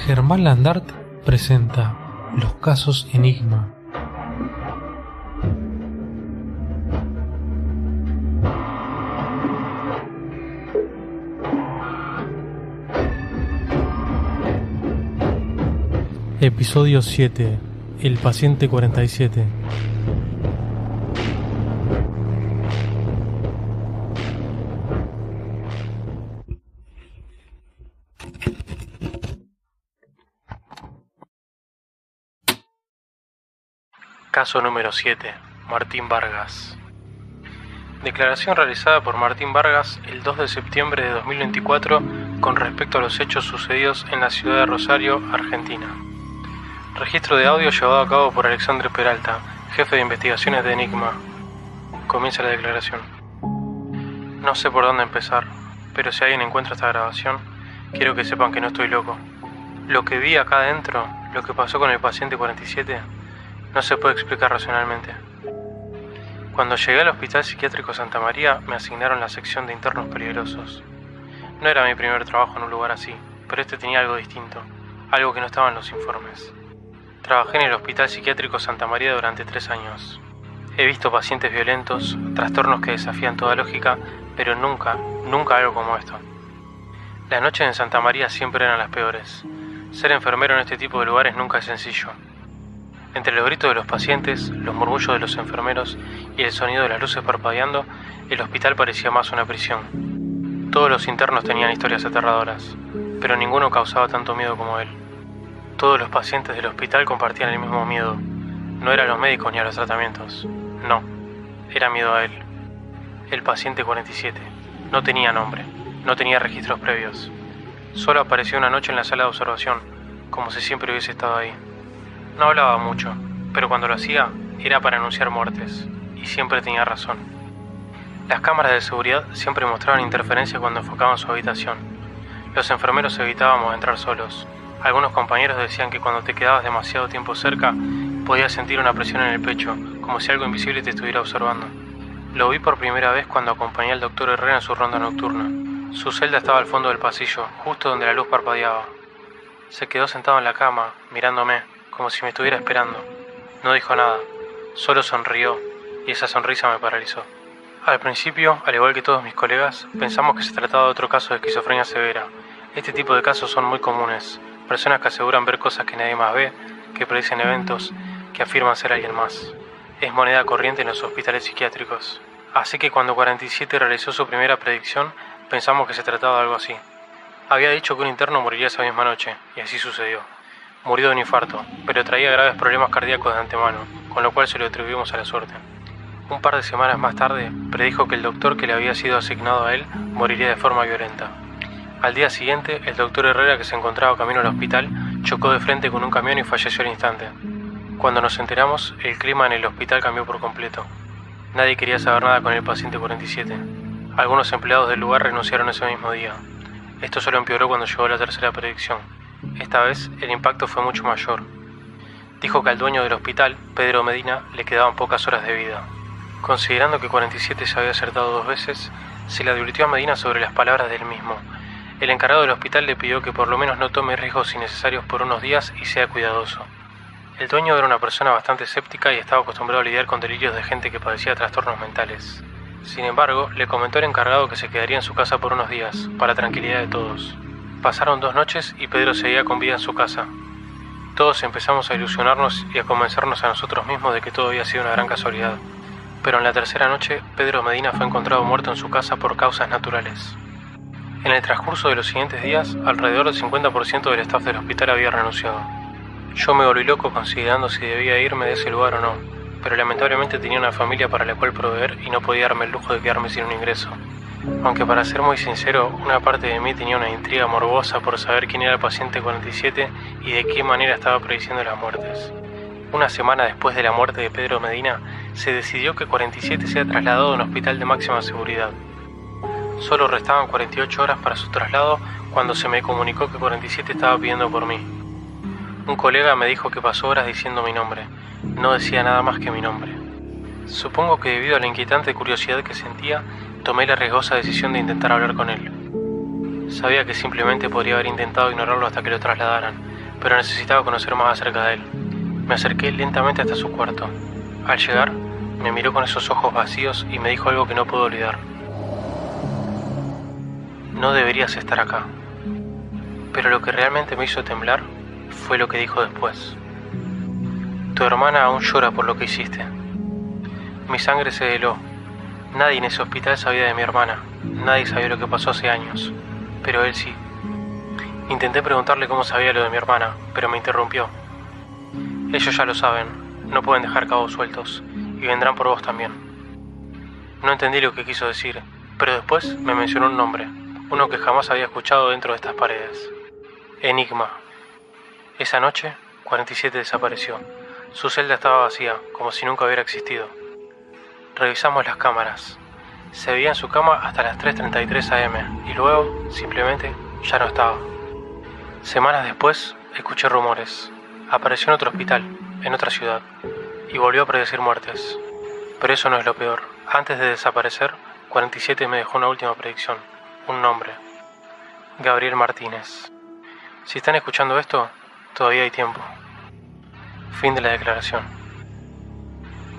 Germán Landart presenta Los casos Enigma. Episodio 7. El paciente 47. Caso número 7. Martín Vargas. Declaración realizada por Martín Vargas el 2 de septiembre de 2024 con respecto a los hechos sucedidos en la ciudad de Rosario, Argentina. Registro de audio llevado a cabo por Alexandre Peralta, jefe de investigaciones de Enigma. Comienza la declaración. No sé por dónde empezar, pero si alguien encuentra esta grabación, quiero que sepan que no estoy loco. Lo que vi acá adentro, lo que pasó con el paciente 47, no se puede explicar racionalmente. Cuando llegué al Hospital Psiquiátrico Santa María, me asignaron la sección de internos peligrosos. No era mi primer trabajo en un lugar así, pero este tenía algo distinto, algo que no estaba en los informes. Trabajé en el Hospital Psiquiátrico Santa María durante 3 años. He visto pacientes violentos, trastornos que desafían toda lógica, pero nunca algo como esto. Las noches en Santa María siempre eran las peores. Ser enfermero en este tipo de lugares nunca es sencillo. Entre los gritos de los pacientes, los murmullos de los enfermeros y el sonido de las luces parpadeando, el hospital parecía más una prisión. Todos los internos tenían historias aterradoras, pero ninguno causaba tanto miedo como él. Todos los pacientes del hospital compartían el mismo miedo. No eran los médicos ni a los tratamientos. No, era miedo a él. El paciente 47. No tenía nombre, no tenía registros previos. Solo apareció una noche en la sala de observación, como si siempre hubiese estado ahí. No hablaba mucho, pero cuando lo hacía era para anunciar muertes, y siempre tenía razón. Las cámaras de seguridad siempre mostraban interferencia cuando enfocaban su habitación. Los enfermeros evitábamos entrar solos. Algunos compañeros decían que cuando te quedabas demasiado tiempo cerca, podías sentir una presión en el pecho, como si algo invisible te estuviera observando. Lo vi por primera vez cuando acompañé al doctor Herrera en su ronda nocturna. Su celda estaba al fondo del pasillo, justo donde la luz parpadeaba. Se quedó sentado en la cama, mirándome, como si me estuviera esperando. No dijo nada, solo sonrió, y esa sonrisa me paralizó. Al principio, al igual que todos mis colegas, pensamos que se trataba de otro caso de esquizofrenia severa. Este tipo de casos son muy comunes. Personas que aseguran ver cosas que nadie más ve, que predicen eventos, que afirman ser alguien más. Es moneda corriente en los hospitales psiquiátricos. Así que cuando 47 realizó su primera predicción, pensamos que se trataba de algo así. Había dicho que un interno moriría esa misma noche, y así sucedió. Murió de un infarto, pero traía graves problemas cardíacos de antemano, con lo cual se lo atribuimos a la suerte. Un par de semanas más tarde, predijo que el doctor que le había sido asignado a él moriría de forma violenta. Al día siguiente, el doctor Herrera, que se encontraba camino al hospital, chocó de frente con un camión y falleció al instante. Cuando nos enteramos, el clima en el hospital cambió por completo. Nadie quería saber nada con el paciente 47. Algunos empleados del lugar renunciaron ese mismo día. Esto solo empeoró cuando llegó la tercera predicción. Esta vez, el impacto fue mucho mayor. Dijo que al dueño del hospital, Pedro Medina, le quedaban pocas horas de vida. Considerando que 47 se había acertado 2 veces, se le advirtió a Medina sobre las palabras del mismo. El encargado del hospital le pidió que por lo menos no tome riesgos innecesarios por unos días y sea cuidadoso. El dueño era una persona bastante escéptica y estaba acostumbrado a lidiar con delirios de gente que padecía trastornos mentales. Sin embargo, le comentó al encargado que se quedaría en su casa por unos días, para tranquilidad de todos. Pasaron 2 noches y Pedro seguía con vida en su casa. Todos empezamos a ilusionarnos y a convencernos a nosotros mismos de que todo había sido una gran casualidad. Pero en la tercera noche, Pedro Medina fue encontrado muerto en su casa por causas naturales. En el transcurso de los siguientes días, alrededor del 50% del staff del hospital había renunciado. Yo me volví loco considerando si debía irme de ese lugar o no, pero lamentablemente tenía una familia para la cual proveer y no podía darme el lujo de quedarme sin un ingreso. Aunque para ser muy sincero, una parte de mí tenía una intriga morbosa por saber quién era el paciente 47 y de qué manera estaba prediciendo las muertes. Una semana después de la muerte de Pedro Medina, se decidió que 47 sea trasladado a un hospital de máxima seguridad. Solo restaban 48 horas para su traslado cuando se me comunicó que 47 estaba pidiendo por mí. Un colega me dijo que pasó horas diciendo mi nombre. No decía nada más que mi nombre. Supongo que debido a la inquietante curiosidad que sentía, tomé la riesgosa decisión de intentar hablar con él. Sabía que simplemente podría haber intentado ignorarlo hasta que lo trasladaran, pero necesitaba conocer más acerca de él. Me acerqué lentamente hasta su cuarto. Al llegar, me miró con esos ojos vacíos y me dijo algo que no puedo olvidar. No deberías estar acá. Pero lo que realmente me hizo temblar fue lo que dijo después. Tu hermana aún llora por lo que hiciste. Mi sangre se heló. Nadie en ese hospital sabía de mi hermana. Nadie sabía lo que pasó hace años. Pero él sí. Intenté preguntarle cómo sabía lo de mi hermana, pero me interrumpió. Ellos ya lo saben. No pueden dejar cabos sueltos. Y vendrán por vos también. No entendí lo que quiso decir, pero después me mencionó un nombre. Uno que jamás había escuchado dentro de estas paredes. Enigma. Esa noche, 47 desapareció. Su celda estaba vacía, como si nunca hubiera existido. Revisamos las cámaras. Se veía en su cama hasta las 3:33 am y luego, simplemente, ya no estaba. Semanas después, escuché rumores. Apareció en otro hospital, en otra ciudad, y volvió a predecir muertes. Pero eso no es lo peor. Antes de desaparecer, 47 me dejó una última predicción. Un nombre. Gabriel Martínez. Si están escuchando esto, todavía hay tiempo. Fin de la declaración.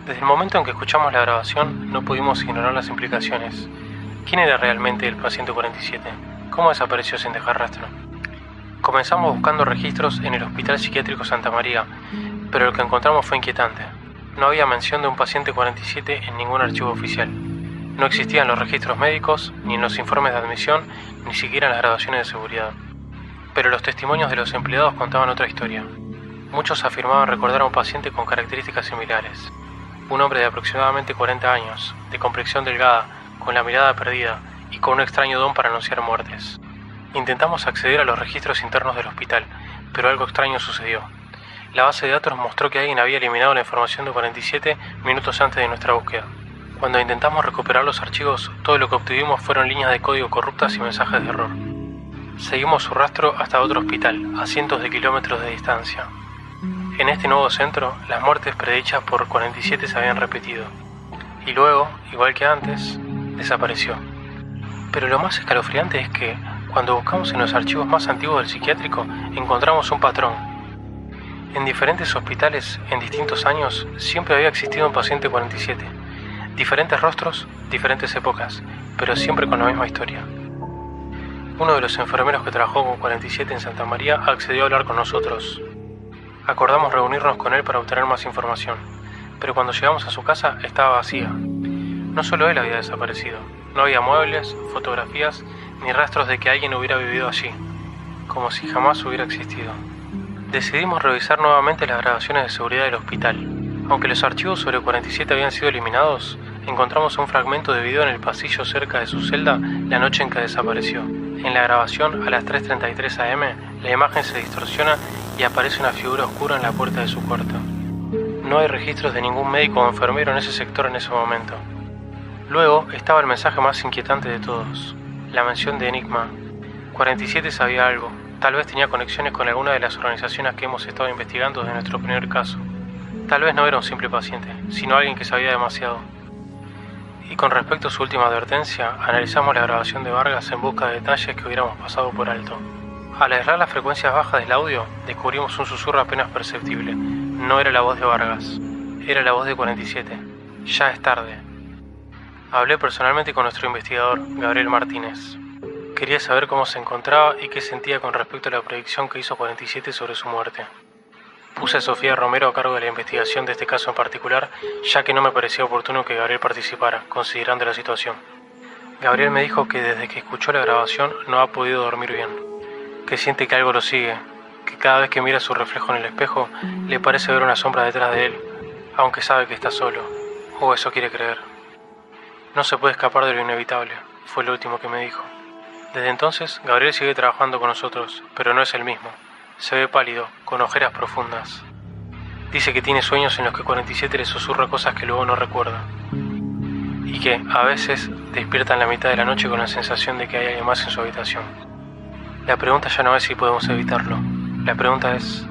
Desde el momento en que escuchamos la grabación, no pudimos ignorar las implicaciones. ¿Quién era realmente el paciente 47? ¿Cómo desapareció sin dejar rastro? Comenzamos buscando registros en el Hospital Psiquiátrico Santa María, pero lo que encontramos fue inquietante. No había mención de un paciente 47 en ningún archivo oficial. No existían los registros médicos, ni en los informes de admisión, ni siquiera en las grabaciones de seguridad. Pero los testimonios de los empleados contaban otra historia. Muchos afirmaban recordar a un paciente con características similares. Un hombre de aproximadamente 40 años, de complexión delgada, con la mirada perdida y con un extraño don para anunciar muertes. Intentamos acceder a los registros internos del hospital, pero algo extraño sucedió. La base de datos mostró que alguien había eliminado la información de 47 minutos antes de nuestra búsqueda. Cuando intentamos recuperar los archivos, todo lo que obtuvimos fueron líneas de código corruptas y mensajes de error. Seguimos su rastro hasta otro hospital, a cientos de kilómetros de distancia. En este nuevo centro, las muertes predichas por 47 se habían repetido. Y luego, igual que antes, desapareció. Pero lo más escalofriante es que, cuando buscamos en los archivos más antiguos del psiquiátrico, encontramos un patrón. En diferentes hospitales, en distintos años, siempre había existido un paciente 47. Diferentes rostros, diferentes épocas, pero siempre con la misma historia. Uno de los enfermeros que trabajó con 47 en Santa María accedió a hablar con nosotros. Acordamos reunirnos con él para obtener más información, pero cuando llegamos a su casa estaba vacía. No solo él había desaparecido, no había muebles, fotografías, ni rastros de que alguien hubiera vivido allí, como si jamás hubiera existido. Decidimos revisar nuevamente las grabaciones de seguridad del hospital. Aunque los archivos sobre 47 habían sido eliminados, encontramos un fragmento de video en el pasillo cerca de su celda la noche en que desapareció. En la grabación, a las 3:33 am, la imagen se distorsiona y aparece una figura oscura en la puerta de su cuarto. No hay registros de ningún médico o enfermero en ese sector en ese momento. Luego estaba el mensaje más inquietante de todos, la mención de Enigma. 47 sabía algo, tal vez tenía conexiones con alguna de las organizaciones que hemos estado investigando desde nuestro primer caso. Tal vez no era un simple paciente, sino alguien que sabía demasiado. Y con respecto a su última advertencia, analizamos la grabación de Vargas en busca de detalles que hubiéramos pasado por alto. Al aislar las frecuencias bajas del audio, descubrimos un susurro apenas perceptible. No era la voz de Vargas, era la voz de 47. Ya es tarde. Hablé personalmente con nuestro investigador, Gabriel Martínez. Quería saber cómo se encontraba y qué sentía con respecto a la predicción que hizo 47 sobre su muerte. Puse a Sofía Romero a cargo de la investigación de este caso en particular, ya que no me parecía oportuno que Gabriel participara, considerando la situación. Gabriel me dijo que desde que escuchó la grabación no ha podido dormir bien, que siente que algo lo sigue, que cada vez que mira su reflejo en el espejo le parece ver una sombra detrás de él, aunque sabe que está solo, o eso quiere creer. No se puede escapar de lo inevitable, fue lo último que me dijo. Desde entonces, Gabriel sigue trabajando con nosotros, pero no es el mismo. Se ve pálido, con ojeras profundas. Dice que tiene sueños en los que 47 le susurra cosas que luego no recuerda. Y que, a veces, despierta en la mitad de la noche con la sensación de que hay alguien más en su habitación. La pregunta ya no es si podemos evitarlo. La pregunta es,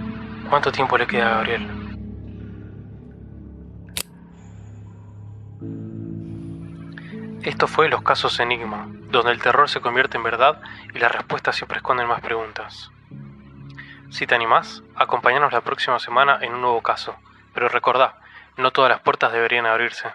¿cuánto tiempo le queda a Gabriel? Esto fue Los Casos Enigma, donde el terror se convierte en verdad y las respuestas siempre esconden más preguntas. Si te animás, acompáñanos la próxima semana en un nuevo caso. Pero recordá, no todas las puertas deberían abrirse.